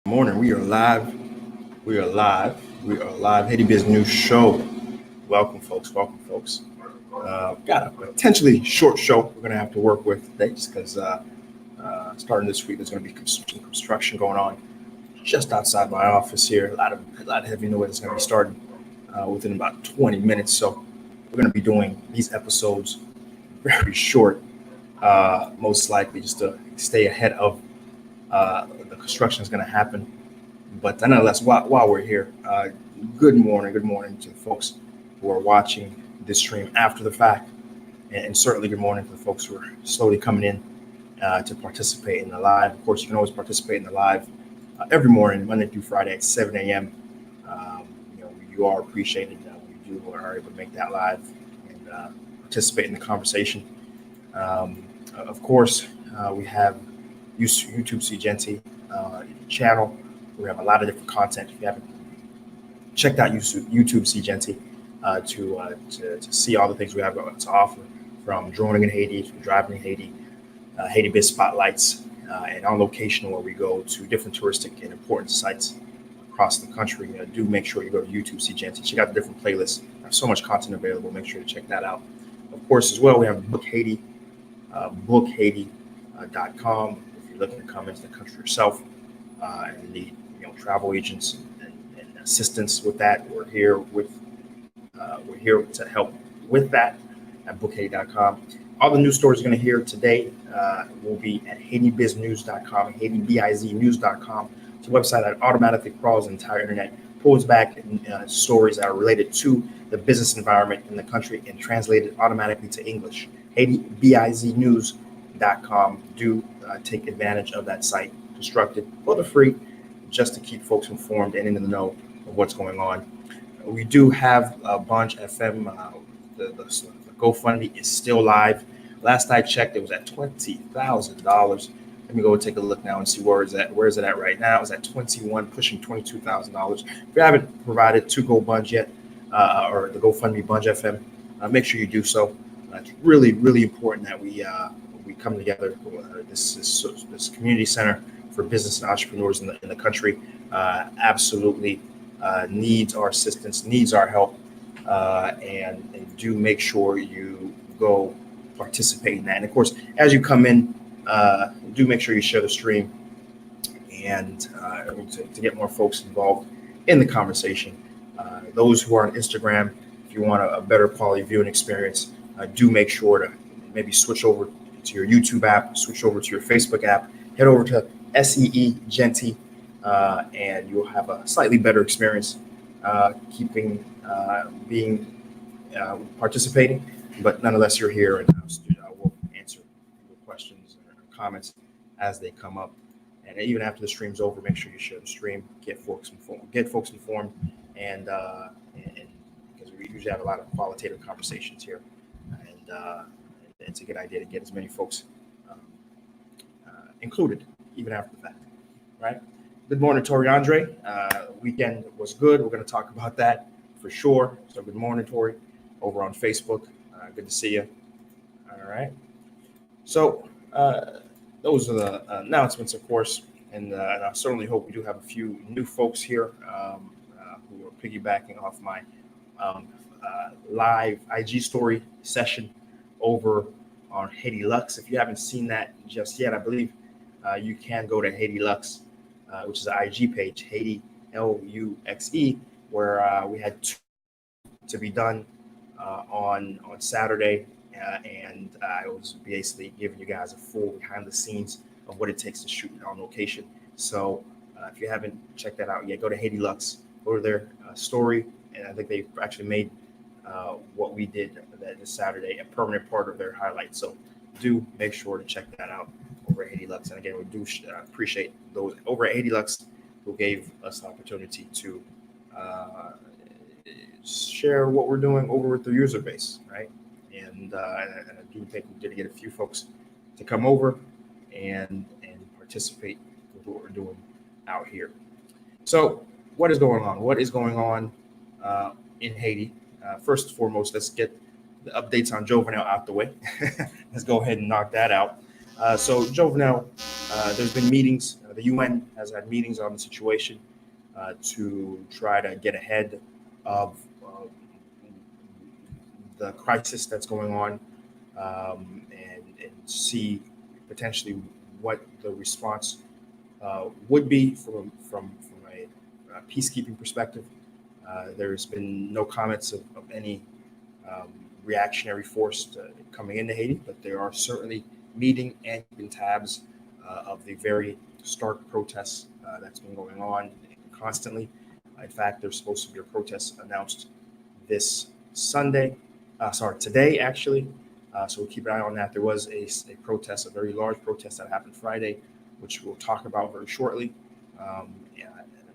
Morning. We are live. We are live. We are live. Haiti Biz News Show. Welcome, folks. Welcome, folks. Got a potentially short show we're going to have to work with today just because starting this week, there's going to be some construction going on just outside my office here. A lot of heavy noise is going to be starting within about 20 minutes. So we're going to be doing these episodes very short, most likely just to stay ahead of the construction is going to happen. But nonetheless, while we're here, good morning to the folks who are watching this stream after the fact, and certainly good morning to the folks who are slowly coming in to participate in the live. Of course, you can always participate in the live every morning, Monday through Friday at 7 a.m. You are appreciated. We are able to make that live and participate in the conversation. Of course, we have YouTube Seejeanty channel. We have a lot of different content. If you haven't checked out YouTube Seejeanty to see all the things we have to offer, from droning in Haiti, from driving in Haiti, Haiti Biz spotlights, and on location where we go to different touristic and important sites across the country. Do make sure you go to YouTube Seejeanty. Check out the different playlists. There's so much content available. Make sure to check that out. Of course, as well, we have Book Haiti, bookhaiti.com. If you're looking to come into the country yourself and need travel agents and assistance with that, we're here to help with that at bookhaiti.com. All the news stories you're going to hear today will be at HaitiBizNews.com, HaitiBizNews.com. It's a website that automatically crawls the entire internet, pulls back stories that are related to the business environment in the country and translated automatically to English. HaitiBizNews.com. Do take advantage of that site, constructed for the free, just to keep folks informed and in the know of what's going on. We do have Banj FM. The GoFundMe is still live. Last I checked, it was at $20,000. Let me go take a look now and see where is it at right now. It's at 21, pushing $22,000. If you haven't provided to GoBunge yet, or the GoFundMe Banj FM, make sure you do so. It's really, really important that we come together. This community center for business and entrepreneurs in the country absolutely needs our assistance, needs our help, and do make sure you go participate in that. And of course, as you come in, do make sure you share the stream and to get more folks involved in the conversation. Those who are on Instagram, if you want a better quality viewing experience, do make sure to maybe switch over to your YouTube app, switch over to your Facebook app, head over to Seejeanty, and you'll have a slightly better experience participating. But nonetheless, you're here, and I will answer your questions or comments as they come up. And even after the stream's over, make sure you share the stream, get folks informed, and because we usually have a lot of qualitative conversations here, and it's a good idea to get as many folks included, even after the fact, right? Good morning, Tori Andre. Weekend was good. We're going to talk about that for sure. So good morning, Tori, over on Facebook. Good to see you. All right. So those are the announcements, of course, and I certainly hope we do have a few new folks here who are piggybacking off my live IG story session over on Haiti Lux. If you haven't seen that just yet, I believe you can go to Haiti Lux, which is an IG page, Haiti LUXE, where we had two to be done on Saturday, and I was basically giving you guys a full behind the scenes of what it takes to shoot on location. So if you haven't checked that out yet, go to Haiti Lux, go to their story, and I think they've actually made what we did this Saturday a permanent part of their highlights. So do make sure to check that out over at Haiti Lux. And again, we do appreciate those over at Haiti Lux who gave us the opportunity to share what we're doing over with the user base, right? And I do think we did get a few folks to come over and participate with what we're doing out here. So what is going on? What is going on in Haiti? First and foremost, let's get the updates on Jovenel out the way. Let's go ahead and knock that out. So Jovenel, there's been meetings the UN has had meetings on the situation to try to get ahead of the crisis that's going on, and see potentially what the response would be from a peacekeeping perspective. There's been no comments of any reactionary force coming into Haiti, but there are certainly meeting and keeping tabs of the very stark protests that's been going on constantly. In fact, there's supposed to be a protest announced this today actually. So we'll keep an eye on that. There was a protest, a very large protest that happened Friday, which we'll talk about very shortly.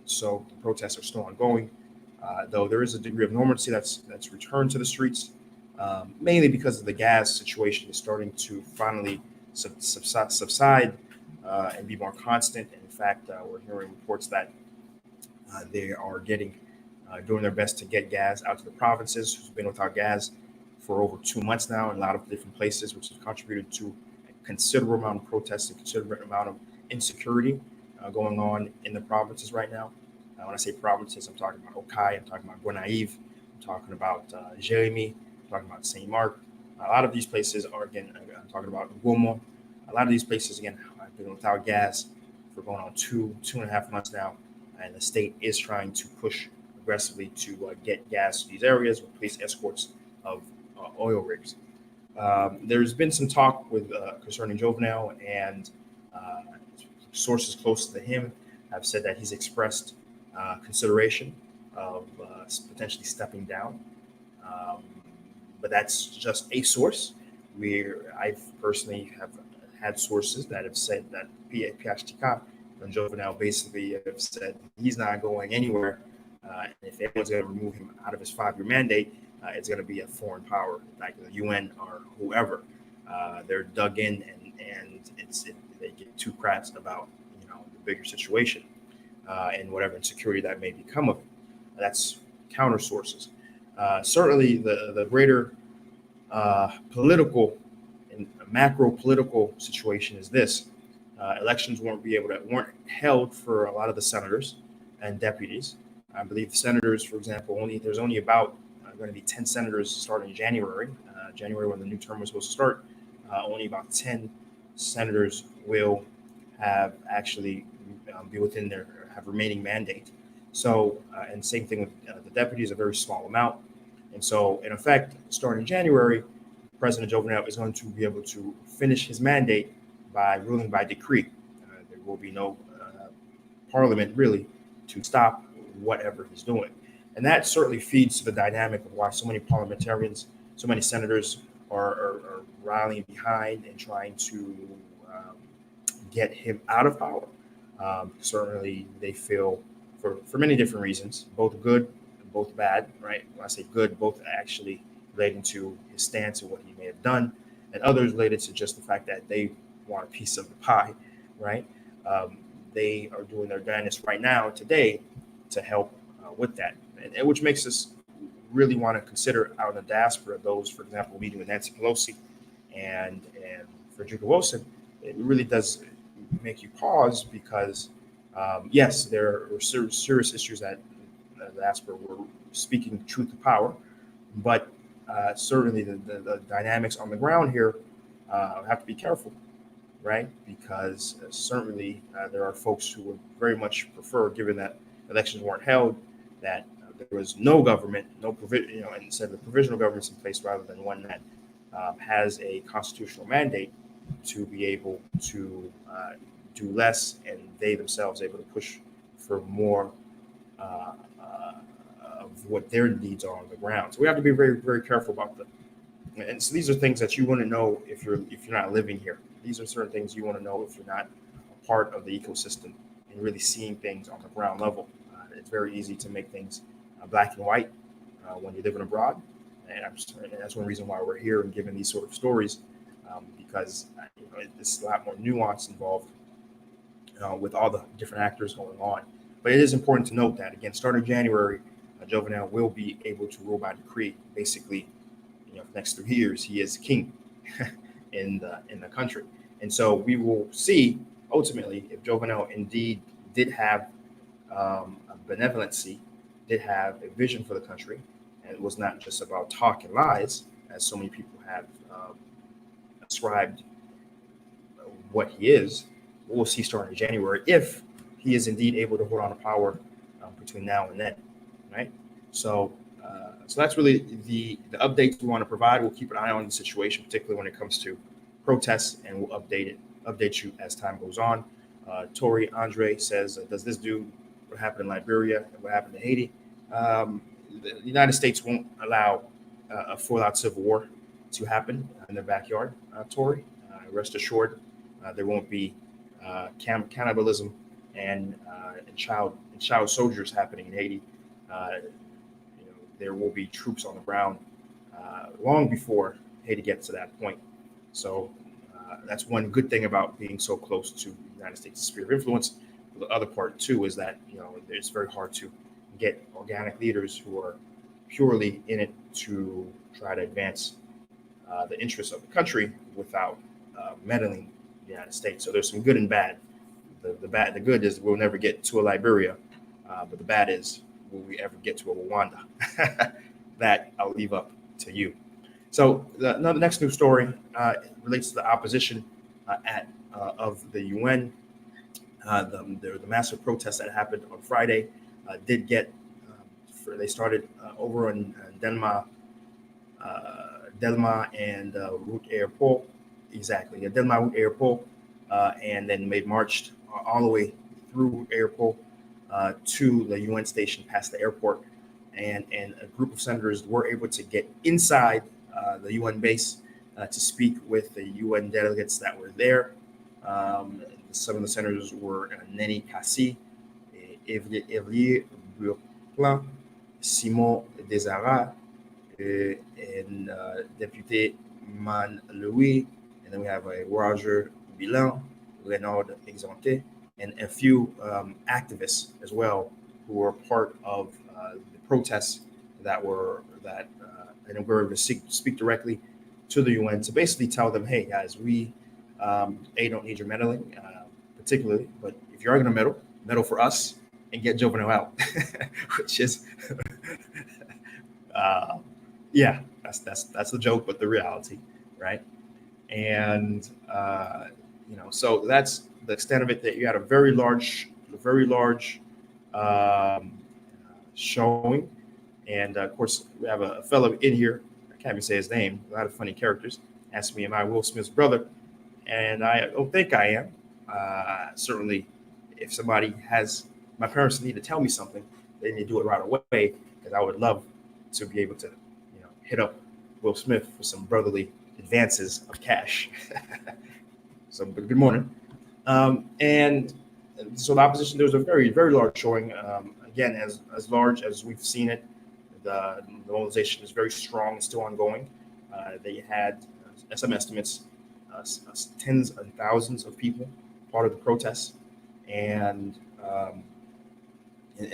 So the protests are still ongoing, though there is a degree of normalcy that's returned to the streets, mainly because of the gas situation is starting to finally subside and be more constant. And in fact, we're hearing reports that they are doing their best to get gas out to the provinces who's been without gas for over 2 months now in a lot of different places, which has contributed to a considerable amount of protests and considerable amount of insecurity going on in the provinces right now. When I say provinces, I'm talking about Okai, I'm talking about Guanaive, I'm talking about Jérémy, I'm talking about Saint Marc. A lot of these places are, again, I'm talking about Gomo. A lot of these places, again, have been without gas for going on 2.5 months now, and the state is trying to push aggressively to get gas to these areas with police escorts of oil rigs. There's been some talk concerning Jovenel, and sources close to him have said that he's expressed consideration of potentially stepping down. But that's just a source. I personally have had sources that have said that PHTK and Jovenel basically have said he's not going anywhere. And if anyone's going to remove him out of his 5-year mandate, it's going to be a foreign power, like the UN or whoever. They're dug in, and they get too crass about the bigger situation and whatever insecurity that may become of it. That's counter sources. Certainly, the greater political and macro political situation is this: elections weren't held for a lot of the senators and deputies. I believe the senators, for example, there's only about going to be 10 senators starting in January. January, when the new term was supposed to start, only about 10 senators will have actually have remaining mandate. So, and same thing with the deputies, a very small amount. And so, in effect, starting in January, President Jovenel is going to be able to finish his mandate by ruling by decree. There will be no parliament really to stop whatever he's doing. And that certainly feeds to the dynamic of why so many parliamentarians, so many senators are rallying behind and trying to get him out of power. Certainly, they feel for many different reasons, both good and both bad, right? When I say good, both actually relating to his stance and what he may have done, and others related to just the fact that they want a piece of the pie, right? They are doing their damnedest right now, today, to help with that, and which makes us really want to consider out in the diaspora those, for example, meeting with Nancy Pelosi and Frederica Wilson. It really does make you pause because, yes, there are serious issues that the diaspora were speaking truth to power, but certainly the dynamics on the ground here have to be careful, right? Because certainly there are folks who would very much prefer, given that elections weren't held, that there was no government, no provision, and instead of provisional governments in place rather than one that has a constitutional mandate to be able to do less, and they themselves able to push for more of what their needs are on the ground. So we have to be very, very careful about them. And so these are things that you want to know if you're not living here. These are certain things you want to know if you're not a part of the ecosystem and really seeing things on the ground level. It's very easy to make things black and white when you're living abroad, and that's one reason why we're here and giving these sort of stories, because there's a lot more nuance involved with all the different actors going on. But it is important to note that, again, starting January, Jovenel will be able to rule by decree. Basically, for the next 3 years, he is king in the country, and so we will see ultimately, if Jovenel indeed did have a benevolency, did have a vision for the country, and it was not just about talk and lies, as so many people have ascribed what he is, we'll see starting in January if he is indeed able to hold on to power between now and then, right? So, so that's really the updates we want to provide. We'll keep an eye on the situation, particularly when it comes to protests, and we'll update you as time goes on. Tori Andre says, does this do what happened in Liberia and what happened in Haiti? The United States won't allow a full-out civil war to happen in their backyard, Tori. Rest assured, there won't be cannibalism and child soldiers happening in Haiti. There will be troops on the ground long before Haiti gets to that point. So that's one good thing about being so close to the United States' sphere of influence. The other part too is that it's very hard to get organic leaders who are purely in it to try to advance the interests of the country without meddling the United States. So there's some good and bad. The good is we'll never get to a Liberia, but the bad is will we ever get to a Rwanda? That I'll leave up to you. So the next news story relates to the opposition of the UN. The massive protest that happened on Friday did get. They started over in Delma and Route Airport. Exactly, Delma Route Airport, and then they marched all the way through airport to the UN station past the airport, and a group of senators were able to get inside the UN base to speak with the UN delegates that were there. Some of the senators were Neni Kassi, Evlier Burplan, Simon Desara, and Deputy Man Louis, and then we have Roger Bilan, Renaud Exante, and a few activists as well who were part of the protests that and were able to speak directly to the UN to basically tell them, hey guys, we don't need your meddling, particularly, but if you are going to meddle for us and get Jovenel out, which is yeah, that's the joke, but the reality, right? And so that's the extent of it. That you had a very large showing, and of course we have a fellow in here. I can't even say his name. A lot of funny characters. Asked me, am I Will Smith's brother? And I don't think I am. Certainly, if somebody has my parents need to tell me something, they need to do it right away, because I would love to be able to hit up Will Smith for some brotherly advances of cash. So good morning. And so the opposition, there was a very, very large showing. Again, as large as we've seen it, the mobilization is very strong and still ongoing. They had, some estimates, tens of thousands of people part of the protests. And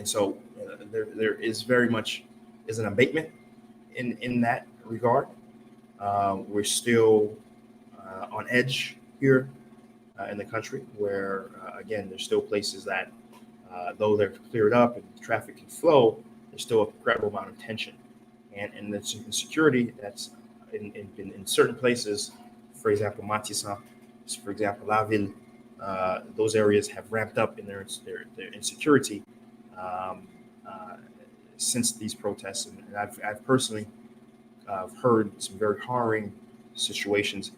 so there is very much is an abatement in that regard. We're still on edge here in the country, where again there's still places that though they're cleared up and traffic can flow, there's still a incredible amount of tension, and the insecurity that's in certain places. For example, Matissan, for example, La Ville, those areas have ramped up in their insecurity since these protests, and I've personally heard some very harrowing situations.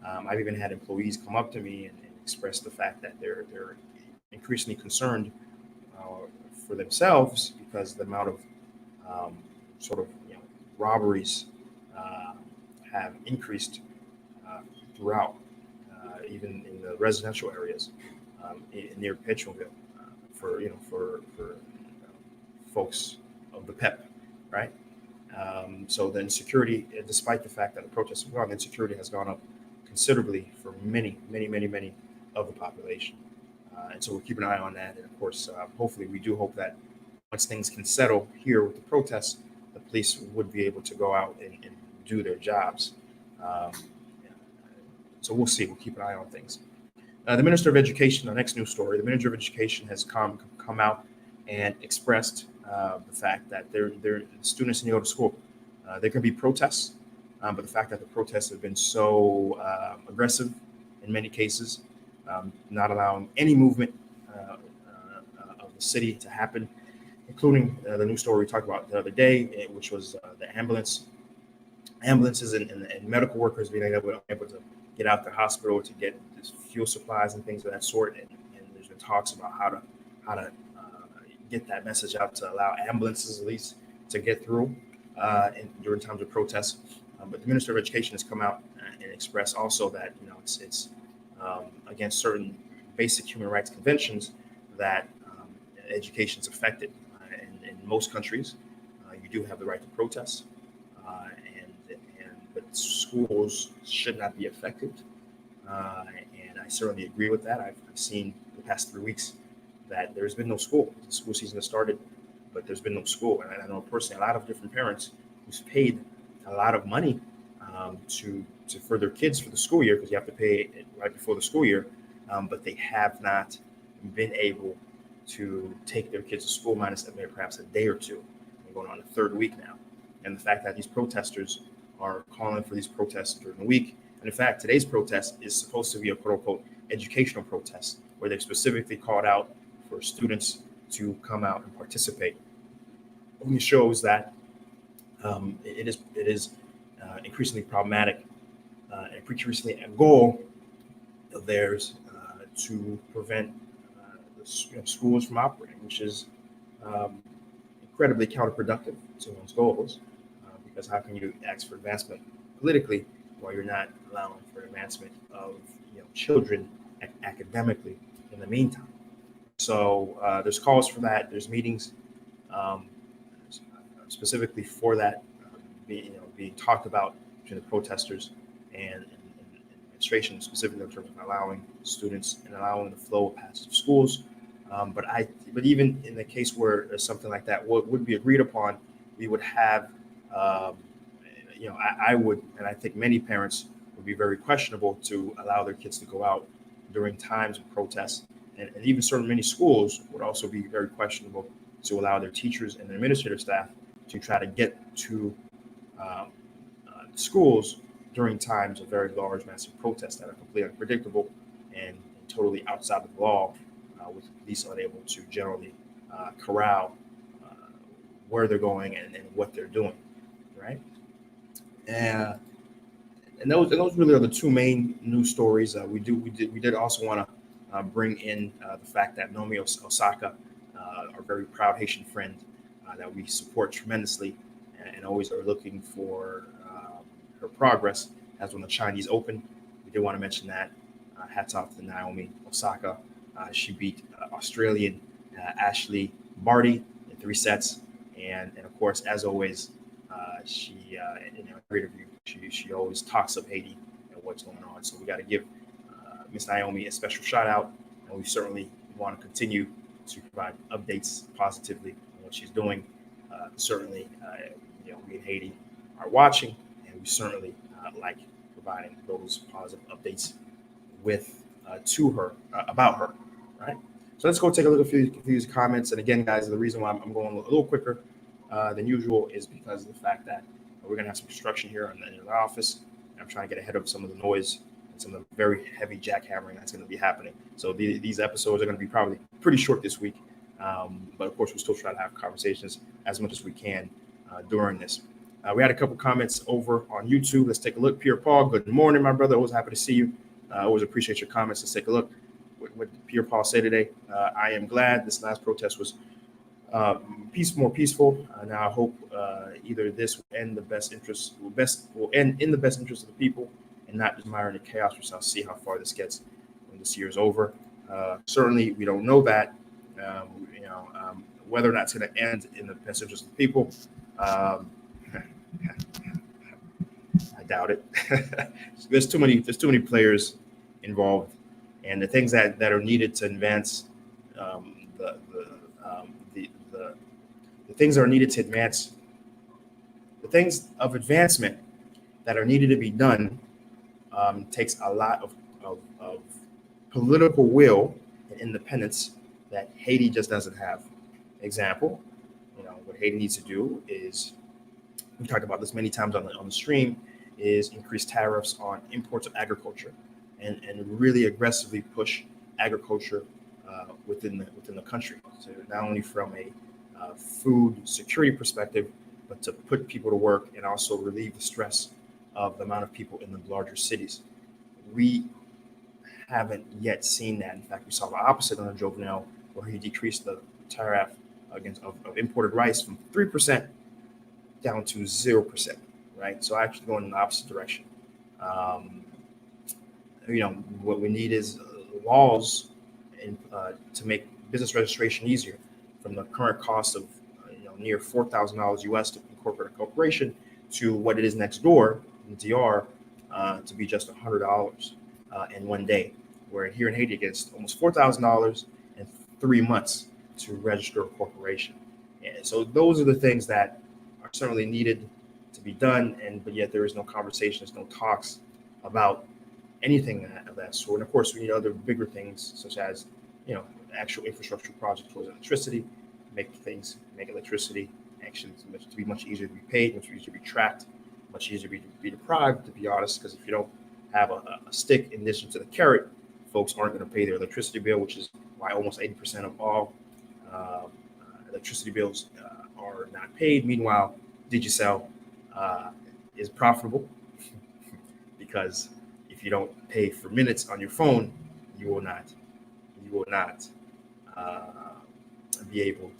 I've even had employees come up to me and express the fact that they're increasingly concerned for themselves because the amount of robberies have increased throughout, even in the residential areas near Petionville, for folks of the PEP, right? So the insecurity, despite the fact that the protests have gone, insecurity has gone up considerably for many of the population. And so we'll keep an eye on that. And of course, hopefully we do hope that once things can settle here with the protests, the police would be able to go out and do their jobs. So we'll see. We'll keep an eye on things. The Minister of Education, our next news story, the Minister of Education has come out and expressed the fact that students need to go to school. There can be protests, but the fact that the protests have been so aggressive in many cases, not allowing any movement of the city to happen, including the news story we talked about the other day, which was the ambulances and medical workers being able to get out the hospital to get fuel supplies and things of that sort. And there's been talks about how to get that message out to allow ambulances at least to get through during times of protests. But the Minister of Education has come out and expressed also that it's against certain basic human rights conventions that education is affected. In most countries, you do have the right to protest, but schools should not be affected. And I certainly agree with that. I've seen the past 3 weeks that there's been no school. The school season has started, but there's been no school. And I know personally a lot of different parents who've paid a lot of money for their kids for the school year, because you have to pay it right before the school year, but they have not been able to take their kids to school minus perhaps a day or two. We're going on the third week now. And the fact that these protesters are calling for these protests during the week. And in fact, today's protest is supposed to be a quote unquote educational protest, where they've specifically called out for students to come out and participate. It shows that it is increasingly problematic and increasingly a goal of theirs to prevent schools from operating, which is incredibly counterproductive to one's goals. Because how can you ask for advancement politically while you're not allowing for advancement of children academically in the meantime? So there's calls for that. There's meetings specifically for that being talked about between the protesters and administration, specifically in terms of allowing students and allowing the flow of passage of schools. But even in the case where something like that would be agreed upon, we would have. I would, and I think many parents would be very questionable to allow their kids to go out during times of protests, and even certain many schools would also be very questionable to allow their teachers and their administrative staff to try to get to schools during times of very large, massive protests that are completely unpredictable and totally outside of the law, with police unable to generally corral where they're going and what they're doing, right? And those really are the two main news stories. We did also want to bring in the fact that Naomi Osaka, our very proud Haitian friend that we support tremendously and always are looking for her progress, has won the Chinese Open. We did want to mention that. Hats off to Naomi Osaka. She beat Australian Ashley Barty in 3 sets. And of course, as always, she in every interview, she always talks of Haiti and what's going on. So we got to give Miss Naomi a special shout out, and we certainly want to continue to provide updates positively on what she's doing. Certainly, we in Haiti are watching, and we certainly like providing those positive updates to her about her. Right. So let's go take a look at a few of these comments. And again, guys, the reason why I'm going a little quicker than usual is because of the fact that we're going to have some construction here in the office. I'm trying to get ahead of some of the noise and some of the very heavy jackhammering that's going to be happening. So these episodes are going to be probably pretty short this week. But of course, we'll still try to have conversations as much as we can during this. We had a couple comments over on YouTube. Let's take a look. Pierre Paul, good morning, my brother. Always happy to see you. Always appreciate your comments. Let's take a look. What Pierre Paul say today? I am glad this last protest was more peaceful. Now I hope either this will end in the best interest of the people, and not just admiring the chaos. We shall see how far this gets when this year is over. Certainly, we don't know that. Whether or not it's going to end in the best interest of the people, I doubt it. There's too many players involved, and the things that are needed to advance the things that are needed to advance the things of advancement that are needed to be done takes a lot of political will and independence that Haiti just doesn't have. Example, what Haiti needs to do is, we talked about this many times on the stream, is increase tariffs on imports of agriculture and really aggressively push agriculture within the country. So not only from a food security perspective, but to put people to work and also relieve the stress of the amount of people in the larger cities. We haven't yet seen that. In fact, we saw the opposite under Jovenel, where he decreased the tariff of imported rice from 3% down to 0%, right? So actually going in the opposite direction. What we need is laws to make business registration easier, from the current cost of near $4,000 US to incorporate a corporation to what it is next door in DR to be just $100 in one day. Where here in Haiti, it gets almost $4,000 in 3 months to register a corporation. And so those are the things that are certainly needed to be done, but yet there is no conversations, no talks about anything of that sort. And of course, we need other bigger things, such as actual infrastructure projects towards electricity, make electricity actually to be much easier to be paid, much easier to be tracked, much easier to be deprived, to be honest, because if you don't have a stick in addition to the carrot, folks aren't going to pay their electricity bill, which is why almost 80% of all electricity bills are not paid. Meanwhile, Digicel is profitable because if you don't pay for minutes on your phone, you will not be able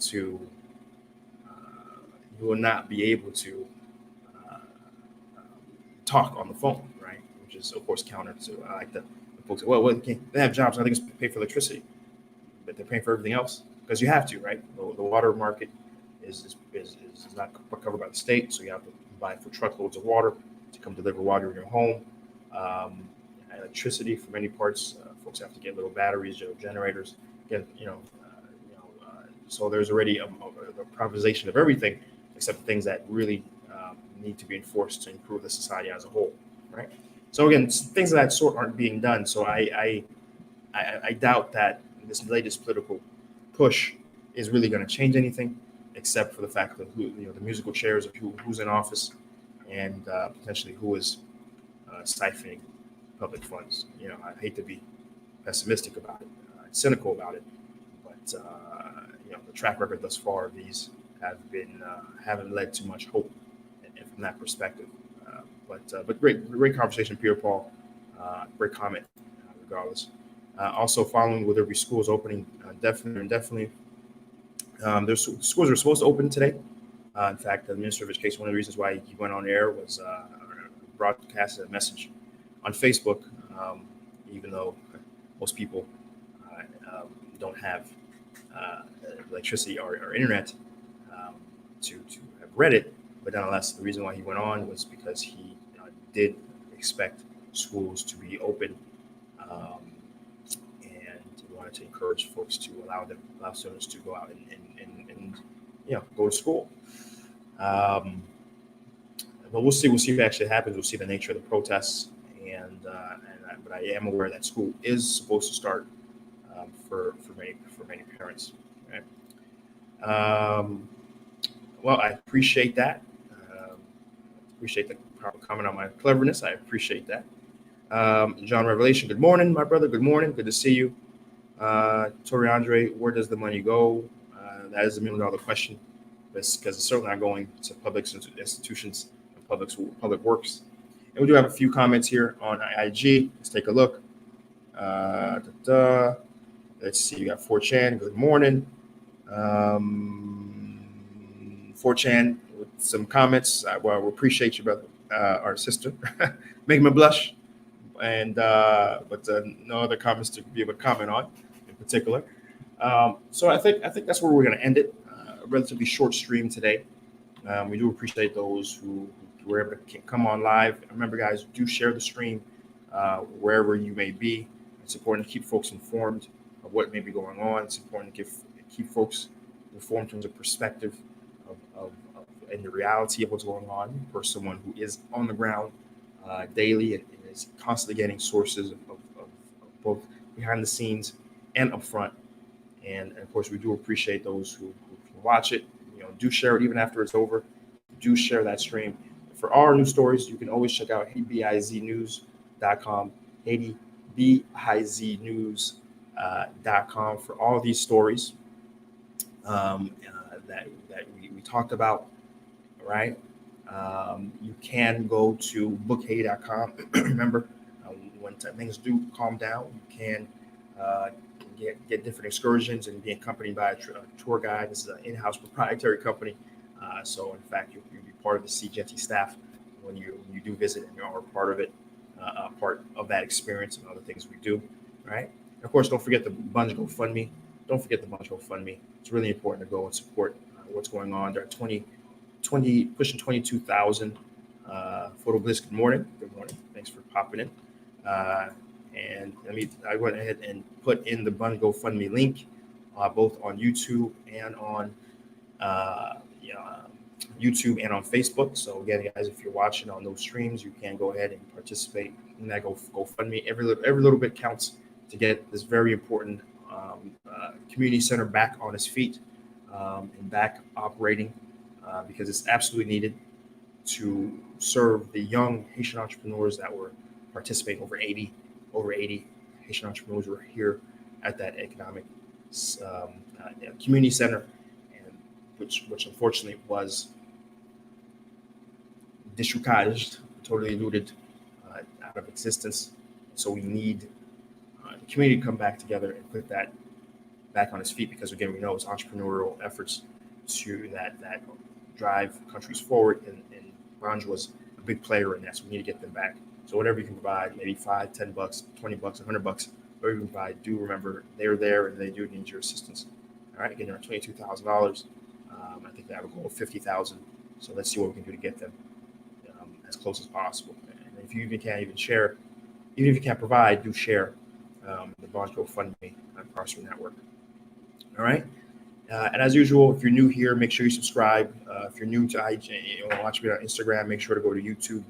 to talk on the phone, right? Which is of course counter to the folks say, well, they have jobs, I think it's pay for electricity, but they're paying for everything else because you have to, right? The water market is not covered by the state, so you have to buy for truckloads of water to come deliver water in your home. Electricity for many parts, folks have to get little batteries, generators, so there's already a privatization of everything except things that really need to be enforced to improve the society as a whole, right? So again, things of that sort aren't being done. So I doubt that this latest political push is really going to change anything, except for the fact that the musical chairs of who's in office and potentially who is siphoning public funds. I hate to be pessimistic about it, cynical about it, but the track record thus far of these haven't led to much hope from that perspective. But great conversation, Pierre Paul. Great comment, regardless. Also, following with every school's opening, definitely. There's schools are supposed to open today. In fact, the Minister of Education, one of the reasons why he went on air was broadcasted a message on Facebook, even though most people don't have electricity or internet to have read it. But nonetheless, the reason why he went on was because he did expect schools to be open, and he wanted to encourage folks to allow students to go out and go to school. But we'll see what actually happens. We'll see the nature of the protests, but I am aware that school is supposed to start for many parents. Right? Well, I appreciate that. Appreciate the comment on my cleverness. I appreciate that. John Revelation, good morning, my brother. Good morning. Good to see you. Tori Andre, where does the money go? That is a $1 million question, because it's certainly not going to public institutions and public works. And we do have a few comments here on IG. Let's take a look. Let's see. You got 4chan. Good morning. 4chan with some comments. Well, we appreciate you, brother, our sister, making me blush. And but no other comments to be able to comment on in particular. So I think that's where we're going to end it. A relatively short stream today. We do appreciate those who were able to come on live. Remember, guys, do share the stream wherever you may be. It's important to keep folks informed of what may be going on. It's important to keep folks informed in terms of perspective of and the reality of what's going on for someone who is on the ground daily and is constantly getting sources of both behind the scenes and upfront. And of course, we do appreciate those who can watch it. Do share it even after it's over. Do share that stream. For all our news stories, you can always check out HaitiBizNews.com, HaitiBizNews.com for all these stories that we talked about, right? You can go to bookhaiti.com. Remember, when things do calm down, you can get different excursions and be accompanied by a tour guide. This is an in-house proprietary company. So in fact, you'll be part of the Seejeanty staff when you do visit, and you are part of it, part of that experience and other things we do, right? And of course, don't forget the Banj GoFundMe. Don't forget the Banj GoFundMe. It's really important to go and support what's going on. There are pushing 22,000. Photo Bliss, good morning. Good morning. Thanks for popping in. And I went ahead and put in the Banj GoFundMe link, both on YouTube and on YouTube and on Facebook. So again, guys, if you're watching on those streams, you can go ahead and participate in that GoFundMe. Every little bit counts to get this very important community center back on its feet and back operating, because it's absolutely needed to serve the young Haitian entrepreneurs that were participating. Over 80 Haitian entrepreneurs were here at that economic community center, and which unfortunately was disregarded, totally looted out of existence. So we need the community to come back together and put that back on its feet, because again, we know it's entrepreneurial efforts that drive countries forward, and Banj was a big player in that. So we need to get them back. So whatever you can provide, maybe $5, $10, $20, $100, whatever you can provide, do remember they're there and they do need your assistance. All right, again, they're $22,000. I think they have a goal of $50,000. So let's see what we can do to get them as close as possible. And if you even can't share, even if you can't provide, do share the Banj GoFundMe across your network. All right. And as usual, if you're new here, make sure you subscribe. If you're new to watch me on Instagram, make sure to go to YouTube,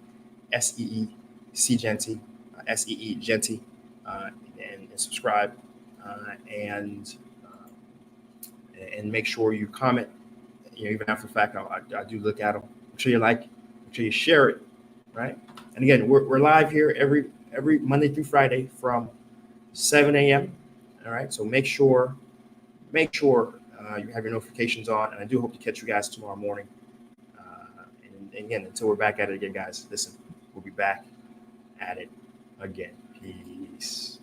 Seejeanty, Genty, and subscribe. And make sure you comment. Even after the fact, I do look at them. Make sure you like. Make sure you share it. Right. And again, we're live here every Monday through Friday from 7 a.m. All right. So make sure you have your notifications on, and I do hope to catch you guys tomorrow morning. And again, until we're back at it again, guys, listen, we'll be back at it again. Peace.